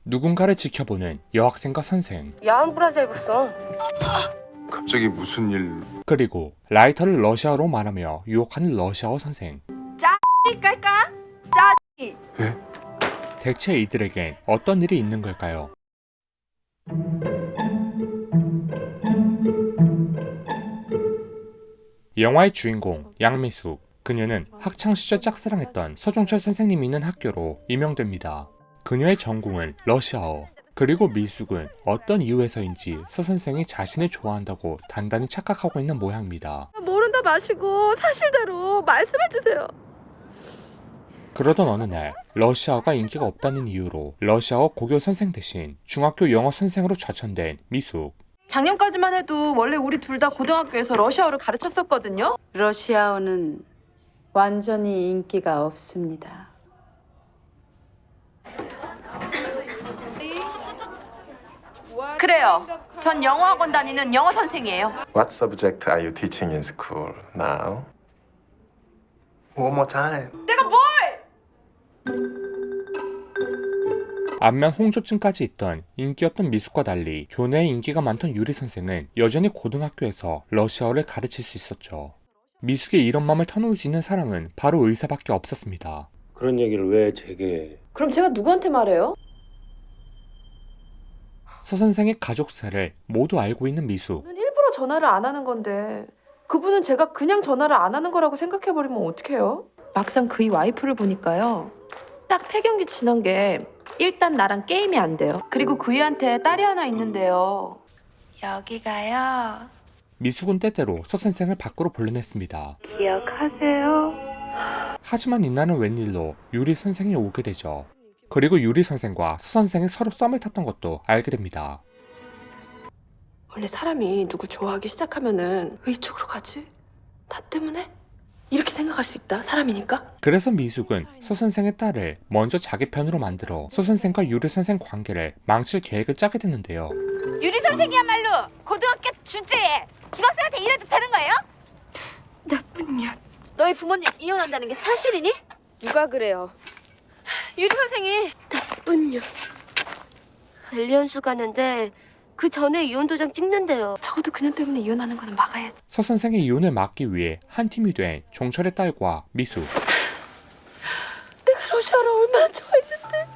누군가를 지켜보는 여학생과 선생, 야한 브라자 입었어. 갑자기 무슨 일? 그리고 라이터를 러시아어로 말하며 유혹하는 러시아어 선생. 깔까? 대체 이들에겐 어떤 일이 있는 걸까요? 영화의 주인공 양미숙, 그녀는 학창시절 짝사랑했던 서종철 선생님이 있는 학교로 임명됩니다. 그녀의 전공은 러시아어. 그리고 미숙은 어떤 이유에서인지 서 선생이 자신을 좋아한다고 단단히 착각하고 있는 모양입니다. 모른다 마시고 사실대로 말씀해주세요. 그러던 어느 날 러시아어가 인기가 없다는 이유로 러시아어 고교 선생 대신 중학교 영어 선생으로 좌천된 미숙. 작년까지만 해도 원래 우리 둘 다 고등학교에서 러시아어를 가르쳤었거든요. 러시아어는 완전히 인기가 없습니다. 그래요. 전 영어학원 다니는 영어 선생이에요. What subject are you teaching in school now? One more time. 안면 홍조증까지 있던 인기 없던 미숙과 달리 교내에 인기가 많던 유리 선생은 여전히 고등학교에서 러시아어를 가르칠 수 있었죠. 미숙의 이런 마음을 터놓을 수 있는 사람은 바로 의사밖에 없었습니다. 그런 얘기를 왜 제게? 그럼 제가 누구한테 말해요? 서 선생의 가족사를 모두 알고 있는 미숙. 저는 일부러 전화를 안 하는 건데 그분은 제가 그냥 전화를 안 하는 거라고 생각해버리면 어떡해요? 막상 그이 와이프를 보니까요. 딱 폐경기 지난 게 일단 나랑 게임이 안 돼요. 그리고 그이한테 딸이 하나 있는데요. 여기가요. 미숙은 때때로 서 선생을 밖으로 불러냈습니다. 기억하세요? 하지만 이날은 웬일로 유리 선생이 오게 되죠. 그리고 유리 선생과 서 선생이 서로 썸을 탔던 것도 알게 됩니다. 원래 사람이 누구 좋아하기 시작하면은 왜 이쪽으로 가지? 나 때문에? 이렇게 생각할 수 있다. 사람이니까. 그래서 미숙은 서 선생의 딸을 먼저 자기 편으로 만들어 서 선생과 유리 선생 관계를 망칠 계획을 짜게 됐는데요. 유리 선생이야말로 고등학교 주제에 중학생한테 이래도 되는 거예요? 나쁜 년. 너희 부모님 이혼한다는 게 사실이니? 누가 그래요? 유리 선생이 나쁜 년. 1년수 가는데 그 전에 이혼 도장 찍는데요. 적어도 그년 때문에 이혼하는 거는 막아야지. 서 선생의 이혼을 막기 위해 한 팀이 된 종철의 딸과 미숙. 내가 러시아를 얼마나 좋아했는데.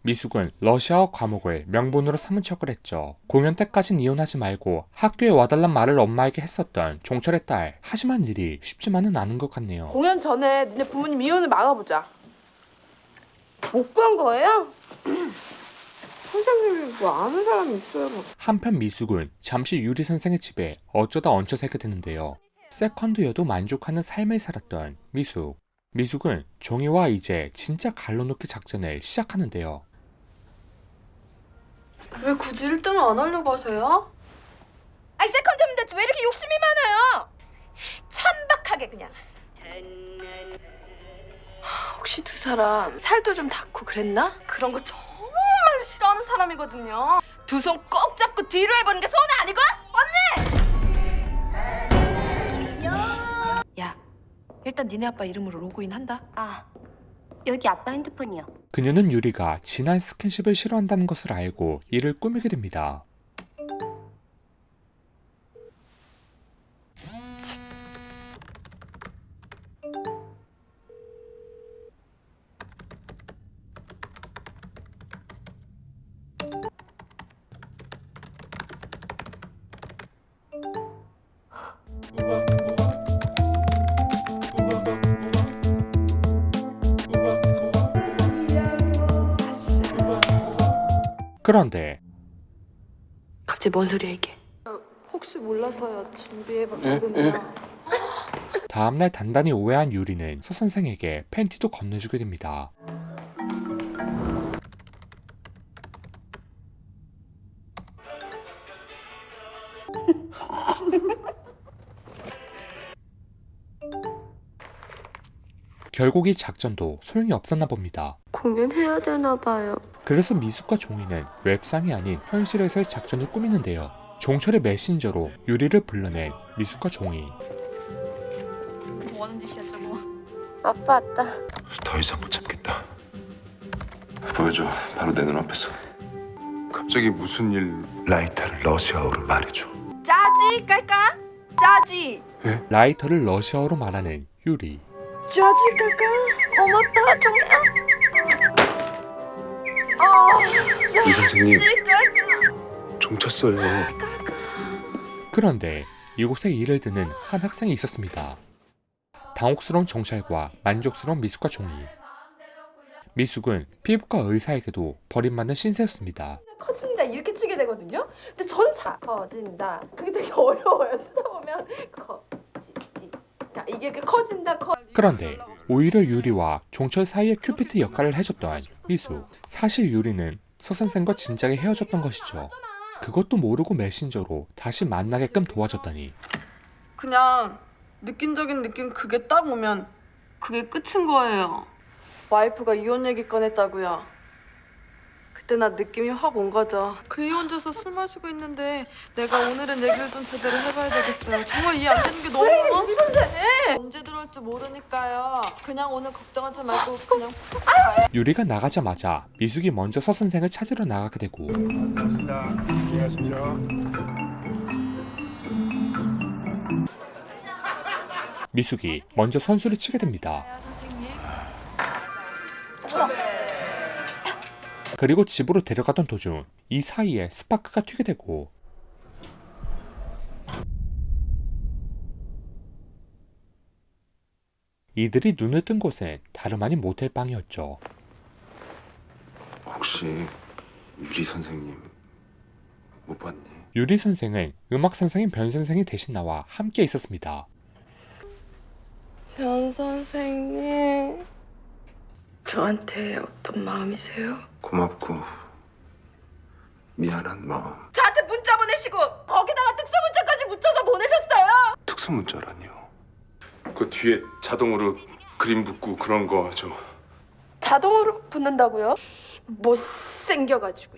미숙은 러시아어 과목을 명분으로 삼은 척을 했죠. 공연 때까진 이혼하지 말고 학교에 와달란 말을 엄마에게 했었던 종철의 딸. 하지만 일이 쉽지만은 않은 것 같네요. 공연 전에 니네 부모님 이혼을 막아보자. 못 구한 거예요? 선생님이 뭐 아는 사람이 있어요? 뭐. 한편 미숙은 잠시 유리 선생의 집에 어쩌다 얹혀 살게 되는데요. 세컨드여도 만족하는 삶을 살았던 미숙. 미숙은 종이와 이제 진짜 갈라놓기 작전을 시작하는데요. 왜 굳이 1등을 안 하려고 하세요? 아니 세컨드인데 왜 이렇게 욕심이 많아요? 천박하게 그냥. 혹시 두 사람 살도 좀 닿고 그랬나? 그런 거 정말로 싫어하는 사람이거든요. 두 손 꼭 잡고 뒤로 해보는 게 소원 아니고? 야, 일단 니네 아빠 이름으로 로그인 한다. 아, 여기 아빠 핸드폰이요. 그녀는 유리가 진한 스킨십을 싫어한다는 것을 알고 이를 꾸미게 됩니다. 그런데 갑자기 뭔 소리야 이게? 혹시 몰라서요. 준비해봤거든요. 다음날 단단히 오해한 유리는 서 선생에게 팬티도 건네주게 됩니다. 결국 이 작전도 소용이 없었나 봅니다. 공연해야 되나 봐요. 그래서 미숙과 종이는 웹상이 아닌 현실에서의 작전을 꾸미는데요. 종철의 메신저로 유리를 불러낸 미숙과 종이. 뭐 하는 짓이야 저거? 아빠 왔다. 더 이상 못 참겠다. 보여줘. 바로 내 눈앞에서. 갑자기 무슨 일로? 라이터를 러시아어로 말해줘. 짜지 깔까? 짜지. 라이터를 러시아어로 말하는 유리. 짜지 깔까? 고맙다 정이야. 이 선생님. 짜지 깔까? 종 쳤어요. 그런데 이곳에 일을 드는 한 학생이 있었습니다. 당혹스러운 정찰과 만족스러운 미숙과 종이. 미숙은 피부과 의사에게도 버림받는 신세였습니다. 커진다 이렇게 치게 되거든요. 근데 저는 잘 커진다. 그게 되게 어려워요. 쓰다 보면 커진다 이게 커진다 그런데 오히려 유리와 종철 사이의 큐피트 역할을 해줬던 미숙. 사실 유리는 서 선생과 진작에 헤어졌던 것이죠. 그것도 모르고 메신저로 다시 만나게끔 도와줬다니. 그냥 느낀적인 느낌 그게 딱 오면 그게 끝인 거예요. 와이프가 이혼 얘기 꺼냈다고요. 그때 나 느낌이 확 온 거죠. 그 이혼자서 술 마시고 있는데 내가 오늘은 얘기를 좀 제대로 해봐야 되겠어요. 정말 이해 안 되는 게 너무 많아. 우리 선생님! 언제 들어올지 모르니까요. 그냥 오늘 걱정하지 말고 그냥 푹 자요. 유리가 나가자마자 미숙이 먼저 서 선생을 찾으러 나가게 되고 미숙이 먼저 선수를 치게 됩니다. 그리고 집으로 데려가던 도중 이 사이에 스파크가 튀게 되고 이들이 눈을 뜬 곳은 다름 아닌 모텔방이었죠. 혹시 유리 선생님 못 봤니? 유리 선생은 음악 선생인 변 선생이 대신 나와 함께 있었습니다. 변 선생님. 저한테 어떤 마음이세요? 고맙고 미안한 마음. 저한테 문자 보내시고 거기다가 특수 문자까지 붙여서 보내셨어요. 특수 문자라니요. 그 뒤에 자동으로 그림 붙고 그런 거 저. 자동으로 붙는다고요? 못생겨가지고.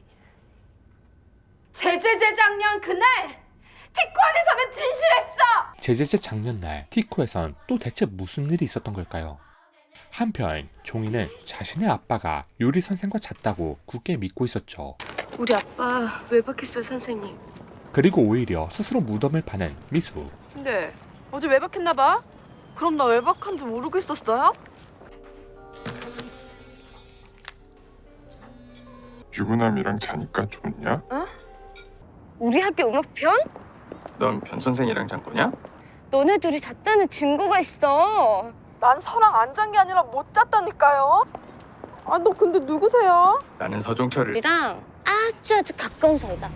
재작년 그날 티코안에서는 진실했어. 제제제 작년날 티코에선 또 대체 무슨 일이 있었던 걸까요? 한편 종이는 자신의 아빠가 유리 선생과 잤다고 굳게 믿고 있었죠. 우리 아빠 외박했어요 선생님. 그리고 오히려 스스로 무덤을 파는 미숙. 근데 어제 외박했나 봐. 그럼 나 외박한 줄 모르고 있었어요? 유부남이랑 자니까 좋냐? 우리 학교 음악편? 넌 변 선생이랑 잔 거냐? 너네 둘이 잤다는 증거가 있어. 난 서랑 안 잔 게 아니라 못 잤다니까요. 아, 너 근데 누구세요? 나는 서종철을. 우리랑 아주 가까운 사이다.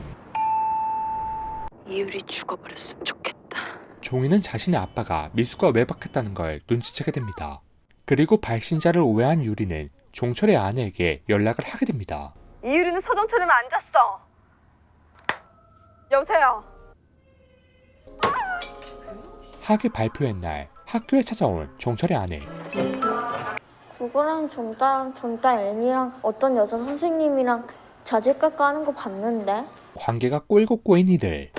이유리 죽어버렸으면 좋겠다. 종이는 자신의 아빠가 미숙과 외박했다는 걸 눈치채게 됩니다. 그리고 발신자를 오해한 유리는 종철의 아내에게 연락을 하게 됩니다. 이유리는 서정철은 안 잤어. 여보세요. 학위 발표회 날 학교에 찾아온 종철의 아내. 국어랑 정달 N이랑 어떤 여자 선생님이랑 자질 깎아 하는 거 봤는데. 관계가 꼬이고 꼬인 이들.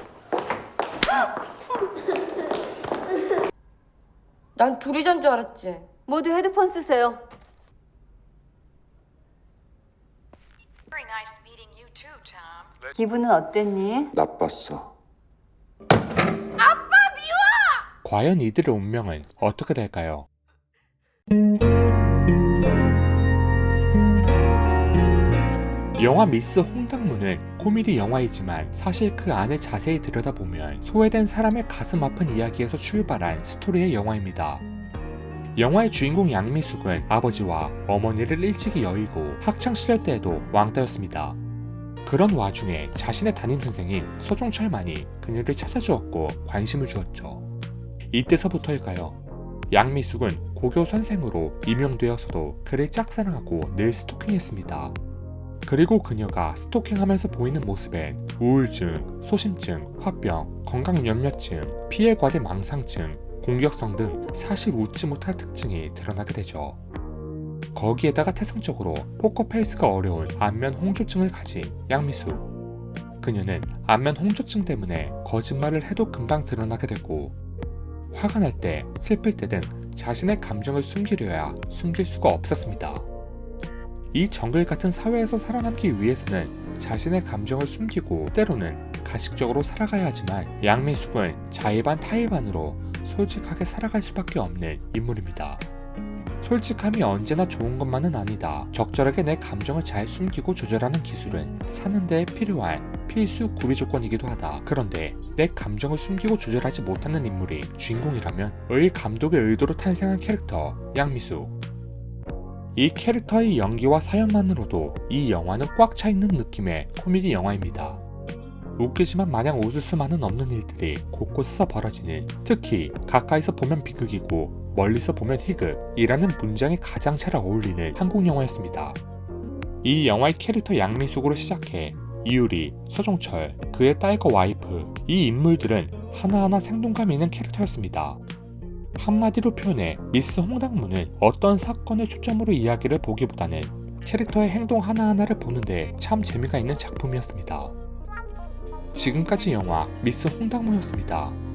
난 둘이 잔 줄 알았지. 모두 헤드폰 쓰세요. 기분은 어땠니? 나빴어. 과연 이들의 운명은 어떻게 될까요? 영화 미스 홍당무는 코미디 영화이지만 사실 그 안에 자세히 들여다보면 소외된 사람의 가슴 아픈 이야기에서 출발한 스토리의 영화입니다. 영화의 주인공 양미숙은 아버지와 어머니를 일찍이 여의고 학창시절 때에도 왕따였습니다. 그런 와중에 자신의 담임선생인 서종철만이 그녀를 찾아주었고 관심을 주었죠. 이때서부터일까요? 양미숙은 고교 선생으로 임용되어서도 그를 짝사랑하고 늘 스토킹했습니다. 그리고 그녀가 스토킹하면서 보이는 모습엔 우울증, 소심증, 화병, 건강염려증, 피해과대 망상증, 공격성 등 사실 웃지 못할 특징이 드러나게 되죠. 거기에다가 태생적으로 포커페이스가 어려운 안면 홍조증을 가진 양미숙. 그녀는 안면 홍조증 때문에 거짓말을 해도 금방 드러나게 되고 화가 날 때, 슬플 때 등 자신의 감정을 숨기려야 숨길 수가 없었습니다. 이 정글 같은 사회에서 살아남기 위해서는 자신의 감정을 숨기고 때로는 가식적으로 살아가야 하지만 양미숙은 자의반 타의반으로 솔직하게 살아갈 수밖에 없는 인물입니다. 솔직함이 언제나 좋은 것만은 아니다. 적절하게 내 감정을 잘 숨기고 조절하는 기술은 사는 데 필요한 필수 구비 조건이기도 하다. 그런데 내 감정을 숨기고 조절하지 못하는 인물이 주인공이라면 의 감독의 의도로 탄생한 캐릭터 양미숙. 이 캐릭터의 연기와 사연만으로도 이 영화는 꽉 차있는 느낌의 코미디 영화입니다. 웃기지만 마냥 웃을 수만은 없는 일들이 곳곳에서 벌어지는, 특히 가까이서 보면 비극이고 멀리서 보면 희극이라는 문장이 가장 잘 어울리는 한국 영화였습니다. 이 영화의 캐릭터 양미숙으로 시작해 이유리, 서종철, 그의 딸과 와이프, 이 인물들은 하나하나 생동감 있는 캐릭터였습니다. 한마디로 표현해 미스 홍당무는 어떤 사건을 초점으로 이야기를 보기보다는 캐릭터의 행동 하나하나를 보는데 참 재미가 있는 작품이었습니다. 지금까지 영화 미스 홍당무였습니다.